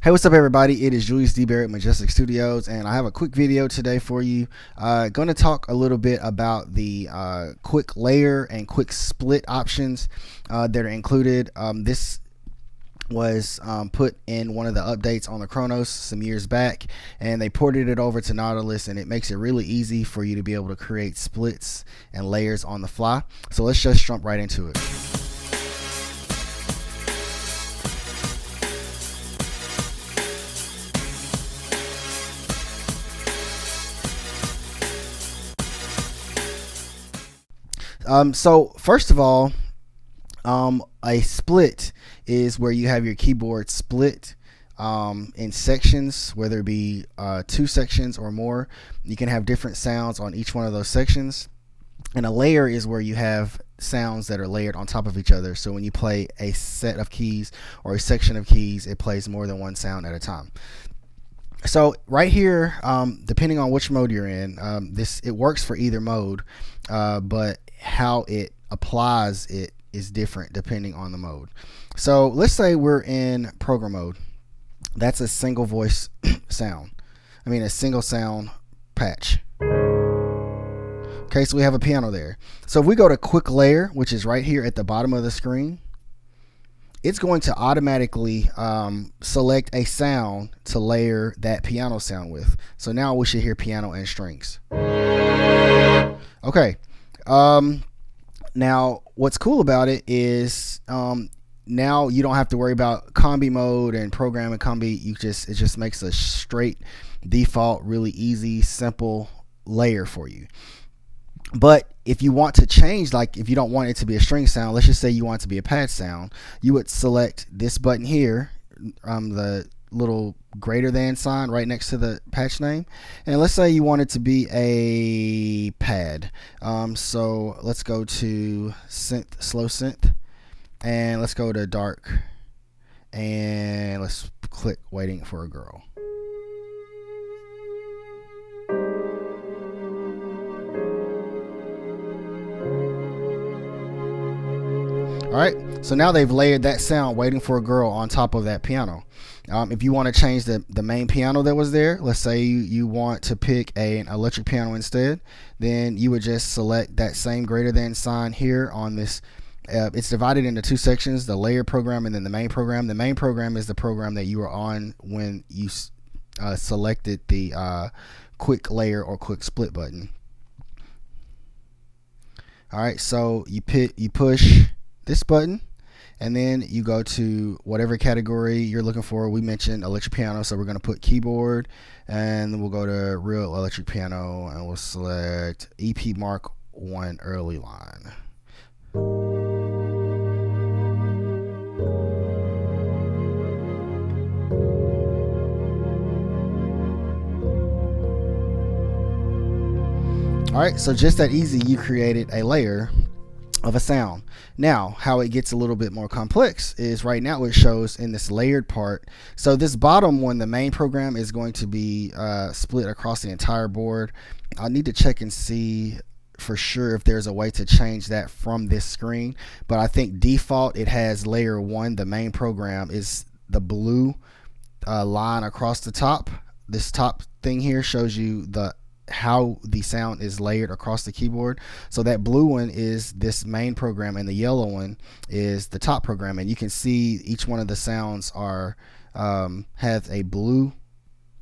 Hey, what's up everybody? It is Julius DeBerry at Majestic Studios, and I have a quick video today for you. Going to talk a little bit about the quick layer and quick split options that are included. This was put in one of the updates on the Kronos some years back, and they ported it over to Nautilus, and it makes it really easy for you to be able to create splits and layers on the fly. So let's just jump right into it. So first of all, a split is where you have your keyboard split in sections, whether it be 2 sections or more. You can have different sounds on each one of those sections. And a layer is where you have sounds that are layered on top of each other. So when you play a set of keys or a section of keys, it plays more than one sound at a time. So right here, depending on which mode you're in, it works for either mode, but how it applies it is different depending on the mode. So let's say we're in program mode. That's a single voice sound. I mean a single sound patch. Okay, so we have a piano there. So if we go to quick layer, which is right here at the bottom of the screen, it's going to automatically select a sound to layer that piano sound with. So now we should hear piano and strings. Okay. Now what's cool about it is now you don't have to worry about combi mode and program and combi. It just makes a straight default, really easy, simple layer for you. But if you want to change, like if you don't want it to be a string sound, let's just say you want it to be a pad sound, you would select this button here, the little greater than sign right next to the patch name, and let's say you want it to be a pad. So let's go to synth, slow synth, and let's go to dark, and let's click waiting for a girl. Alright, so now they've layered that sound, waiting for a girl, on top of that piano. If you want to change the main piano that was there, let's say you want to pick an electric piano instead, then you would just select that same greater than sign here on this. It's divided into 2 sections, the layer program and then the main program. The main program is the program that you were on when you selected the quick layer or quick split button. Alright, so you push this button, and then you go to whatever category you're looking for. We mentioned electric piano, so we're going to put keyboard, and then we'll go to real electric piano, and we'll select EP Mark 1 early line. Alright, so just that easy, you created a layer of a sound. Now how it gets a little bit more complex is right now it shows in this layered part. So this bottom one, the main program, is going to be split across the entire board. I need to check and see for sure if there's a way to change that from this screen, but I think default it has layer 1. The main program is the blue line across the top. This top thing here shows you how the sound is layered across the keyboard. So that blue one is this main program, and the yellow one is the top program, and you can see each one of the sounds are has a blue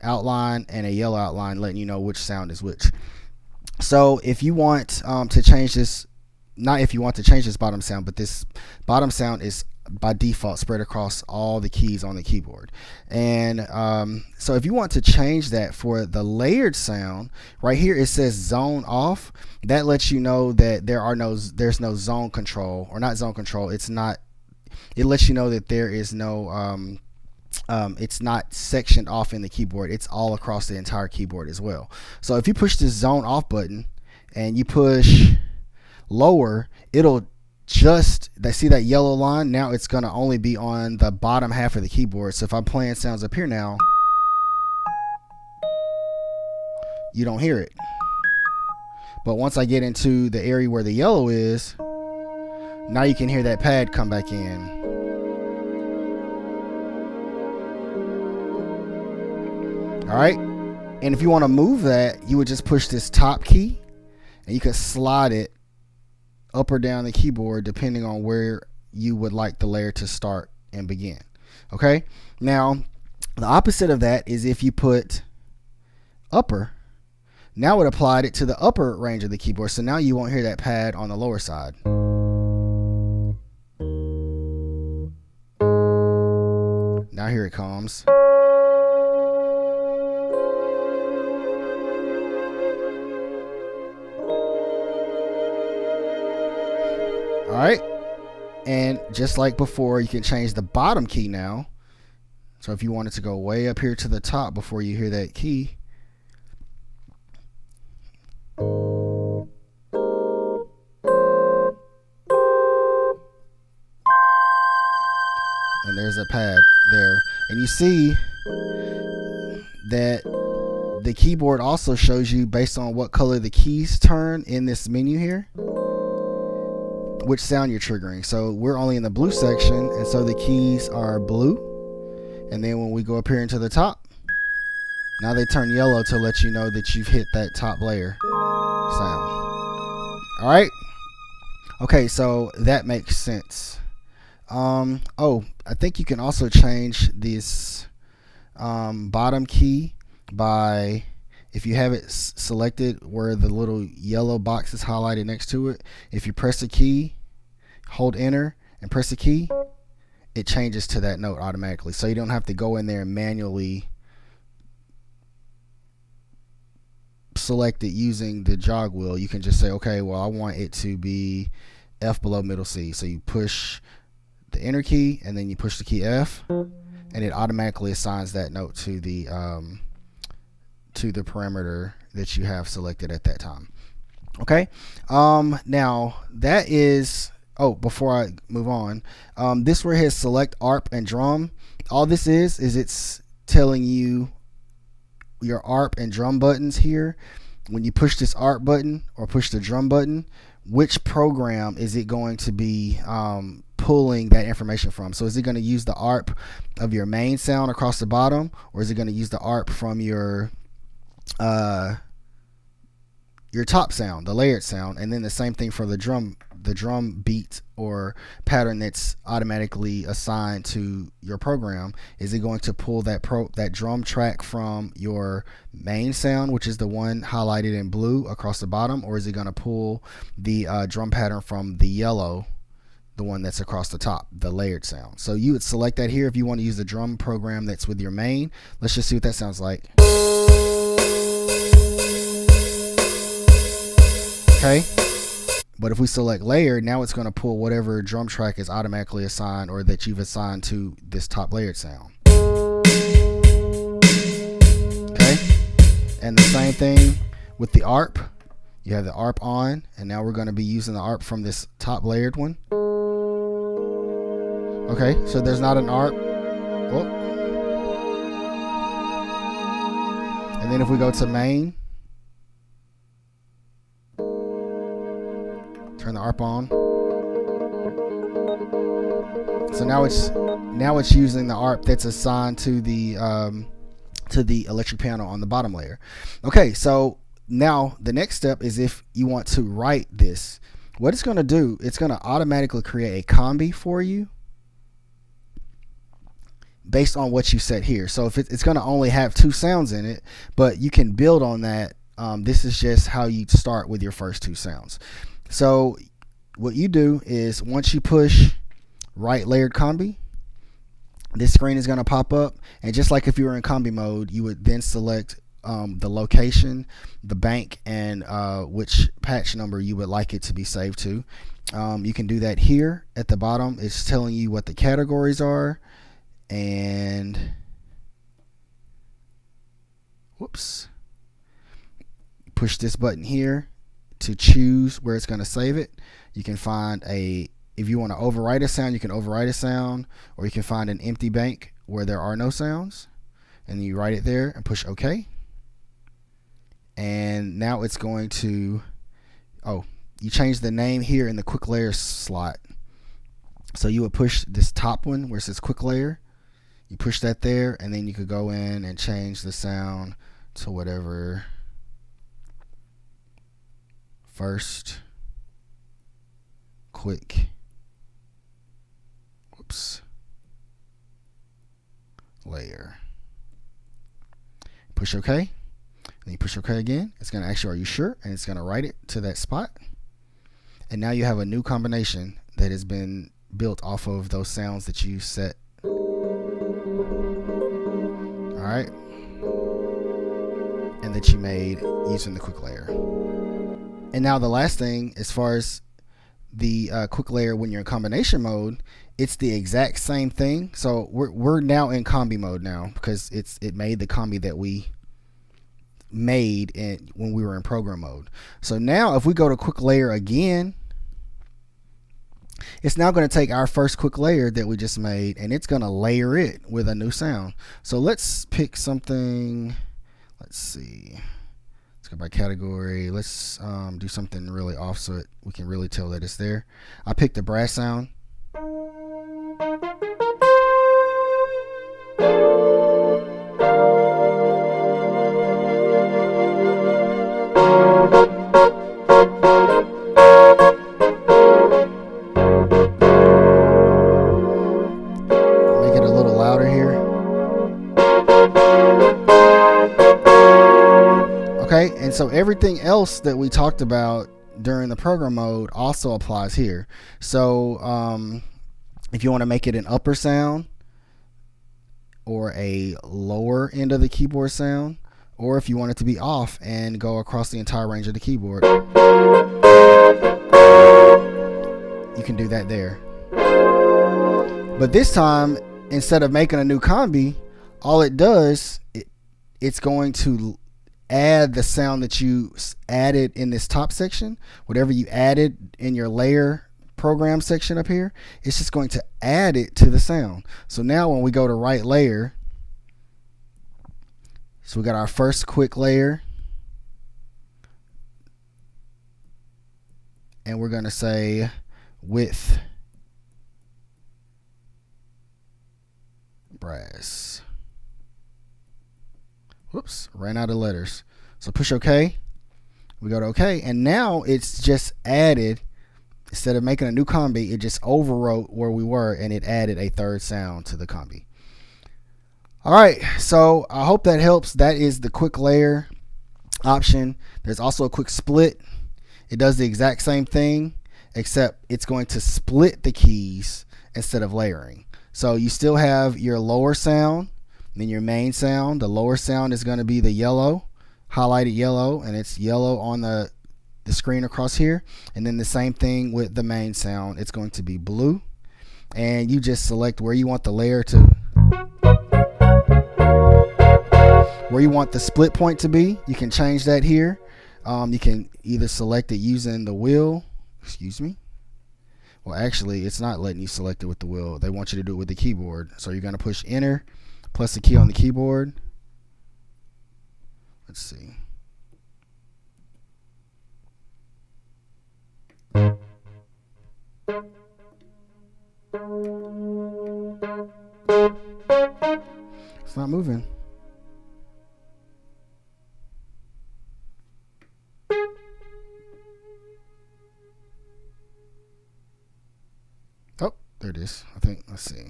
outline and a yellow outline letting you know which sound is which. So if you want to change this, not if you want to change this bottom sound, but this bottom sound is by default spread across all the keys on the keyboard. And so if you want to change that for the layered sound, right here it says zone off. That lets you know that there's no zone control, or not zone control. It lets you know that there is no it's not sectioned off in the keyboard. It's all across the entire keyboard as well. So if you push this zone off button and you push lower, it'll see that yellow line. Now it's going to only be on the bottom half of the keyboard. So if I'm playing sounds up here now, you don't hear it. But once I get into the area where the yellow is, now you can hear that pad come back in. All right, and if you want to move that, you would just push this top key, and you can slide it up or down the keyboard depending on where you would like the layer to start and begin. Okay, now the opposite of that is if you put upper. Now it applied it to the upper range of the keyboard, so now you won't hear that pad on the lower side. Now here it comes. All right, and just like before, you can change the bottom key now. So if you wanted to go way up here to the top before you hear that key, and there's a pad there, and you see that the keyboard also shows you, based on what color the keys turn in this menu here, which sound you're triggering. So we're only in the blue section, and so the keys are blue. And then when we go up here into the top, now they turn yellow to let you know that you've hit that top layer sound. All right. Okay, so that makes sense. Oh, I think you can also change this bottom key by, if you have it selected where the little yellow box is highlighted next to it, if you press a key, hold enter and press a key, it changes to that note automatically. So you don't have to go in there and manually select it using the jog wheel. You can just say, okay, well, I want it to be F below middle C. So you push the enter key and then you push the key F, and it automatically assigns that note to the parameter that you have selected at that time. Okay, now that is, oh, before I move on, this where it has select ARP and drum, all this is it's telling you your ARP and drum buttons here. When you push this ARP button or push the drum button, which program is it going to be pulling that information from? So is it going to use the ARP of your main sound across the bottom, or is it going to use the ARP from your top sound, the layered sound? And then the same thing for the drum beat or pattern that's automatically assigned to your program. Is it going to pull that drum track from your main sound, which is the one highlighted in blue across the bottom, or is it going to pull the drum pattern from the yellow, the one that's across the top, the layered sound? So you would select that here if you want to use the drum program that's with your main. Let's just see what that sounds like. Okay, but if we select layered, now it's going to pull whatever drum track is automatically assigned or that you've assigned to this top layered sound. Okay, and the same thing with the ARP. You have the ARP on, and now we're going to be using the ARP from this top layered one. Okay, so there's not an ARP. Oh. And then if we go to main, turn the ARP on. So now it's using the ARP that's assigned to the electric piano on the bottom layer. Okay, so now the next step is if you want to write this. What it's going to do, it's going to automatically create a combi for you based on what you set here. So if it's going to only have 2 sounds in it, but you can build on that. This is just how you start with your first 2 sounds. So what you do is once you push write layered combi, this screen is going to pop up, and just like if you were in combi mode, you would then select the location, the bank, and which patch number you would like it to be saved to. You can do that here at the bottom. It's telling you what the categories are, and whoops, push this button here to choose where it's going to save it. You can find if you want to overwrite a sound, you can overwrite a sound, or you can find an empty bank where there are no sounds, and you write it there and push OK. And now it's going to, you change the name here in the quick layer slot. So you would push this top one where it says quick layer. You push that there, and then you could go in and change the sound to whatever first quick layer. Push OK. Then you push OK again. It's going to ask you, are you sure? And it's going to write it to that spot. And now you have a new combination that has been built off of those sounds that you set. Alright. And that you made using the quick layer. And now the last thing, as far as the quick layer when you're in combination mode, it's the exact same thing. So we're now in combi mode now, because it made the combi that we made when we were in program mode. So now if we go to quick layer again, it's now going to take our first quick layer that we just made, and it's going to layer it with a new sound. So let's pick something. Let's see. Let's go by category. Let's do something really off so we can really tell that it's there. I picked the brass sound. Make it a little louder here. Okay, and so everything else that we talked about during the program mode also applies here. So if you want to make it an upper sound or a lower end of the keyboard sound, or if you want it to be off and go across the entire range of the keyboard, you can do that there. But this time, instead of making a new combi, all it does, it's going to add the sound that you added in this top section. Whatever you added in your layer program section up here, it's just going to add it to the sound. So now when we go to right layer, so we got our first quick layer, and we're going to say width brass. Whoops, ran out of letters. So push OK. We go to OK, and now it's just added, instead of making a new combi, it just overwrote where we were, and it added a third sound to the combi. All right, so I hope that helps. That is the quick layer option. There's also a quick split. It does the exact same thing, except it's going to split the keys instead of layering. So you still have your lower sound, then your main sound. The lower sound is going to be the yellow, highlighted yellow, and it's yellow on the screen across here. And then the same thing with the main sound. It's going to be blue, and you just select where you want the layer to, where you want the split point to be. You can change that here. You can either select it using the wheel. Excuse me. Well, actually, it's not letting you select it with the wheel. They want you to do it with the keyboard. So you're going to push enter plus the key on the keyboard. Let's see. It's not moving. Oh, there it is. I think, let's see.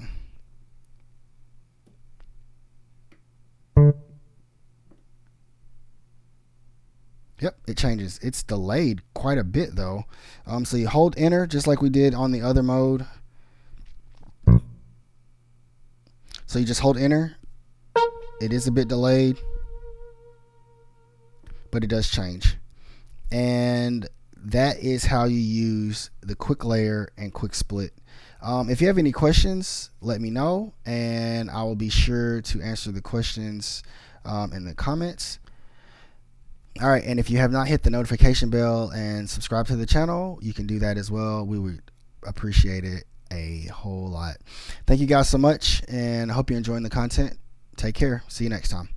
Yep, it changes. It's delayed quite a bit though. So you hold enter just like we did on the other mode. So you just hold enter. It is a bit delayed, but it does change. And that is how you use the quick layer and quick split. If you have any questions, let me know, and I will be sure to answer the questions in the comments. All right, and if you have not hit the notification bell and subscribe to the channel, you can do that as well. We would appreciate it a whole lot. Thank you guys so much, and I hope you're enjoying the content. Take care. See you next time.